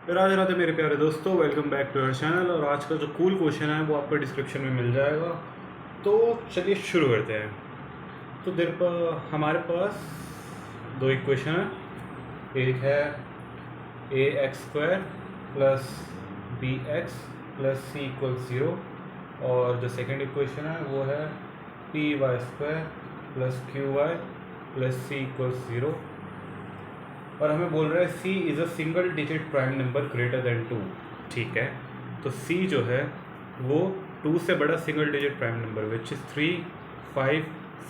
राधे राधे मेरे प्यारे दोस्तों, welcome back to our channel. और आज का जो कूल क्वेश्चन है वो आपको डिस्क्रिप्शन में मिल जाएगा। तो चलिए शुरू करते हैं। तो देर पर हमारे पास दो इक्वेशन है। एक है a x square plus b x plus c equal zero, और जो सेकेंड इक्वेशन है वो है p y square plus q y plus c equal zero. और हमें बोल रहा है C is a single digit prime number greater than 2। ठीक है, तो C जो है वो 2 से बड़ा single digit prime number which is 3, 5,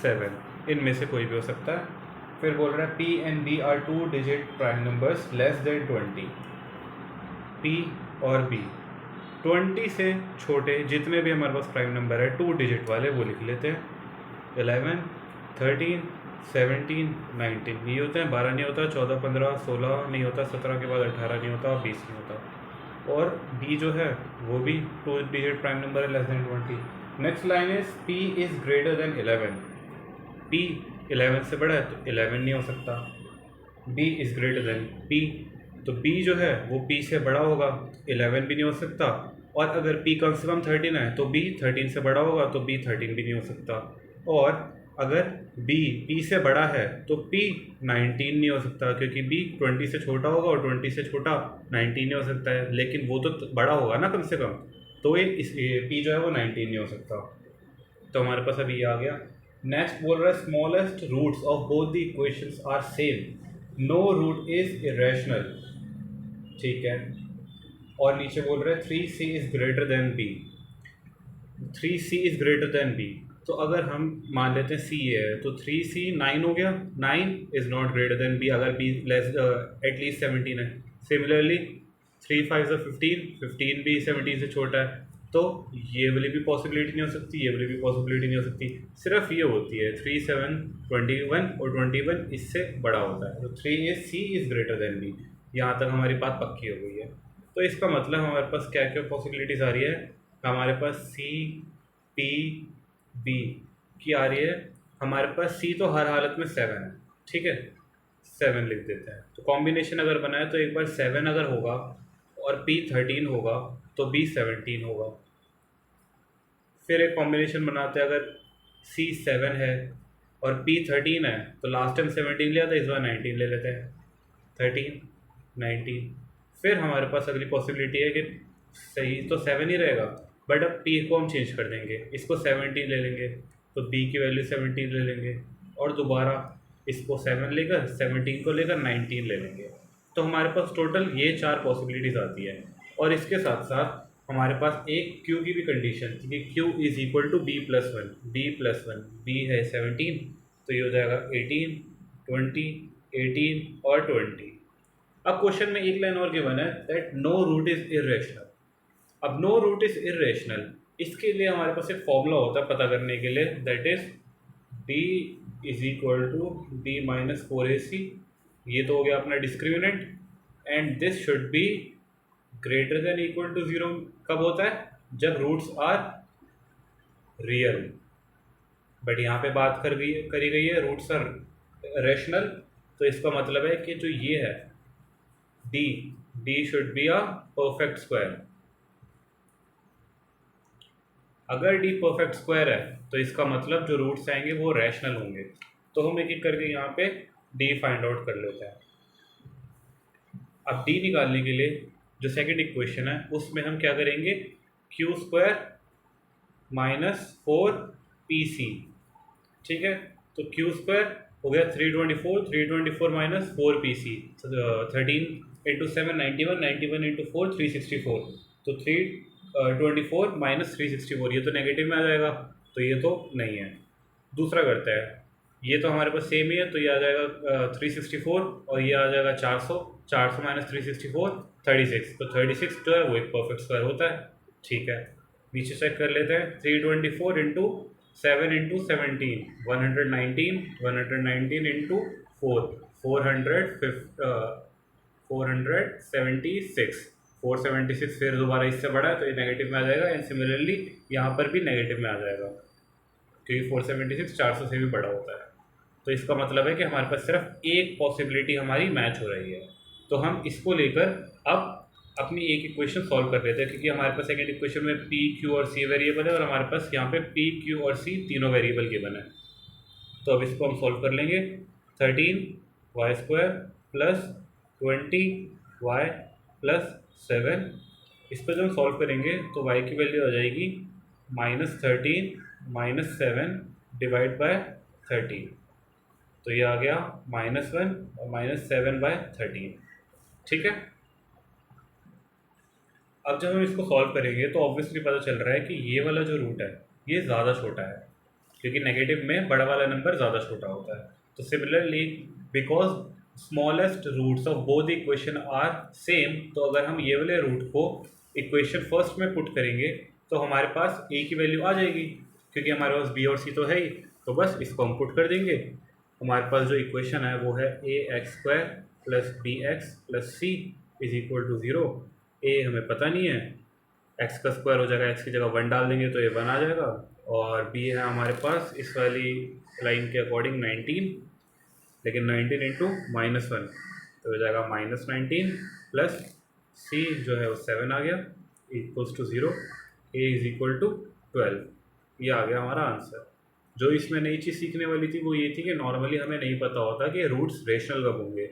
7, इनमें से कोई भी हो सकता है। फिर बोल रहा है P and B are 2 digit prime numbers less than 20। P और B 20 से छोटे जितने भी हमारे पास प्राइम नंबर है 2 डिजिट वाले वो लिख लेते हैं। 11, 13, 17, 19 ये होते हैं। 12 नहीं होता, 14, 15, 16 नहीं होता, 17 के बाद 18 नहीं होता, 20 नहीं होता। और B जो है वो भी 2 डिजिट प्राइम नंबर है less than 20। Next line is P is greater than 11। P 11 से बड़ा है तो 11 नहीं हो सकता। B is greater than P, तो B जो है वो P से बड़ा होगा, 11 भी नहीं हो सकता। और अगर P कम से कम 13 है तो B 13 से बड़ा होगा, तो B 13 भी नहीं हो सकता। और अगर B P से बड़ा है तो P 19 नहीं हो सकता, क्योंकि B 20 से छोटा होगा और 20 से छोटा 19 नहीं हो सकता है। लेकिन वो तो बड़ा होगा ना कम से कम, तो ये P जो है वो 19 नहीं हो सकता। तो हमारे पास अभी ये आ गया। नेक्स्ट बोल रहा है smallest roots of both the equations are same, no root is irrational. ठीक है, और नीचे बोल रहा है 3C is greater than B। 3C is greater than B, तो अगर हम मान लेते हैं C है तो 3C 9 हो गया। 9 is not greater than B अगर B लेस एटलीस्ट 17 है। सिमिलरली 3 5 15, 15 भी 17 से छोटा है, तो ये वाली भी पॉसिबिलिटी नहीं हो सकती, ये वाली भी पॉसिबिलिटी नहीं हो सकती। सिर्फ ये होती है 3, 7, 21 और 21 इससे बड़ा होता है। तो 3 is C is greater than B। यहाँ तक हमारी बात पक्की हो गई है। तो इसका मतलब हमारे पास क्या क्या पॉसिबिलिटीज़ आ रही है। हमारे पास C, P, B की आ रही है। हमारे पास C तो हर हालत में 7 है, ठीक है, 7 लिख देते हैं। तो कॉम्बिनेशन अगर बनाए तो एक बार 7 अगर होगा और P 13 होगा तो B 17 होगा। फिर एक कॉम्बिनेशन बनाते हैं, अगर C 7 है और P 13 है तो लास्ट टाइम 17 लिया था, इस बार 19 ले लेते हैं। 13, 19। फिर हमारे पास अगली पॉसिबिलिटी है कि सही तो 7 ही रहेगा, बट अब P को हम चेंज कर देंगे, इसको 17 ले लेंगे, तो B की वैल्यू 17 ले लेंगे। और दोबारा इसको 7 लेकर 17 को लेकर 19 ले लेंगे। तो हमारे पास टोटल ये 4 पॉसिबिलिटीज़ आती है। और इसके साथ साथ हमारे पास एक Q की भी कंडीशन थी कि Q is equal to B plus one. B है 17, तो ये हो जाएगा 18, 20, 18 और 20। अब क्वेश्चन में एक लाइन और गिवन है that no root is irrational. अब नो रूट इज इरेशनल, इसके लिए हमारे पास एक फॉर्मूला होता है पता करने के लिए, that is D is equal to D minus 4AC। ये तो हो गया अपना discriminant, and this should be greater than equal to 0 कब होता है, जब रूट्स आर रियल। बट यहाँ पे बात करी गई है रूट्स आर रेशनल, तो इसका मतलब है कि जो ये है D should be a perfect square. अगर D परफेक्ट स्क्वायर है तो इसका मतलब जो रूट्स आएंगे वो रैशनल होंगे। तो हम एक एक करके यहाँ पे D फाइंड आउट कर लेते हैं। अब D निकालने के लिए जो सेकंड इक्वेशन है उसमें हम क्या करेंगे, क्यू स्क्वायर माइनस 4PC। ठीक है, तो क्यू स्क्वायर हो गया 324 माइनस 4PC, 13 इंटू 7 91, 91 इंटू 4 364, तो 324 माइनस 364, ये तो नेगेटिव में आ जाएगा, तो ये तो नहीं है। दूसरा करते हैं, ये तो हमारे पास सेम ही है, तो ये आ जाएगा 364 और ये आ जाएगा 400, 400 माइनस 364 36, तो 36 जो है वो एक परफेक्ट स्क्वायर होता है। ठीक है, नीचे चेक कर लेते हैं, 324 इंटू 7 इंटू 17, 119, 119 इंटू 4, 476, 476 फिर दोबारा इससे बड़ा है तो ये नेगेटिव में आ जाएगा, एंड सिमिलरली यहाँ पर भी नेगेटिव में आ जाएगा, क्योंकि 476 400 से भी बड़ा होता है। तो इसका मतलब है कि हमारे पास सिर्फ एक पॉसिबिलिटी हमारी मैच हो रही है। तो हम इसको लेकर अब अपनी एक इक्वेशन सॉल्व कर रहे थे, क्योंकि हमारे पास सेकंड इक्वेशन में पी क्यू और सी वेरिएबल है और हमारे पास यहाँ पे पी क्यू और सी तीनों वेरिएबल गिवन है। तो अब इसको हम सॉल्व कर लेंगे। 13 y² प्लस 20 y+7, इस पर जब हम सॉल्व करेंगे तो y की वैल्यू आ जाएगी -13 -7 डिवाइड बाय 13। तो ये आ गया -1 और -7/13। ठीक है। अब जब हम इसको सॉल्व करेंगे तो ऑब्वियसली पता चल रहा है कि ये वाला जो रूट है ये ज़्यादा छोटा है, क्योंकि नेगेटिव में बड़ा वाला नंबर ज़्यादा छोटा होता है। तो similarly because smallest roots of both equation are same, तो अगर हम ये वाले रूट को इक्वेशन फर्स्ट में पुट करेंगे तो हमारे पास ए की वैल्यू आ जाएगी, क्योंकि हमारे पास बी और सी तो है ही। तो बस इसको हम पुट कर देंगे। हमारे पास जो इक्वेशन है वो है ax² + bx + c = 0। ए हमें पता नहीं है, एक्स का स्क्वायर हो जाएगा, एक्स की जगह 1 डाल देंगे तो ये 1 आ जाएगा। और बी है हमारे पास इस वाली लाइन के अकॉर्डिंग 19, लेकिन 19 इंटू -1 तो हो जाएगा -19 प्लस सी जो है वो 7 आ गया = 0। ए = 12। ये आ गया हमारा आंसर। जो इसमें नई चीज़ सीखने वाली थी वो ये थी कि नॉर्मली हमें नहीं पता होता कि रूट्स रेशनल कब होंगे।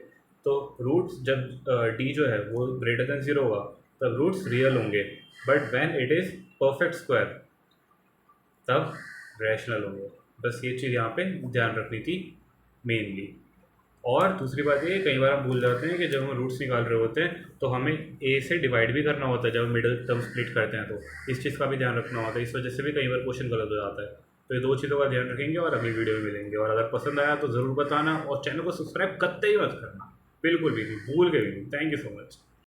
तो रूट्स जब डी जो है वो ग्रेटर देन 0 होगा तब रूट्स रियल होंगे, but when it is perfect square तब रैशनल होंगे। बस ये चीज़ यहाँ पे ध्यान रखनी थी मेनली। और दूसरी बात ये, कई बार हम भूल जाते हैं कि जब हम रूट्स निकाल रहे होते हैं तो हमें ए से डिवाइड भी करना होता है जब मिडिल टर्म स्प्लिट करते हैं, तो इस चीज़ का भी ध्यान रखना होता है। इस वजह से भी कई बार क्वेश्चन गलत हो जाता है। तो ये दो चीज़ों का ध्यान रखेंगे और अगली वीडियो में मिलेंगे। और अगर पसंद आया तो ज़रूर बताना और चैनल को सब्सक्राइब करते ही मत करना, बिल्कुल भी नहीं, भूल के भी नहीं। Thank you so much.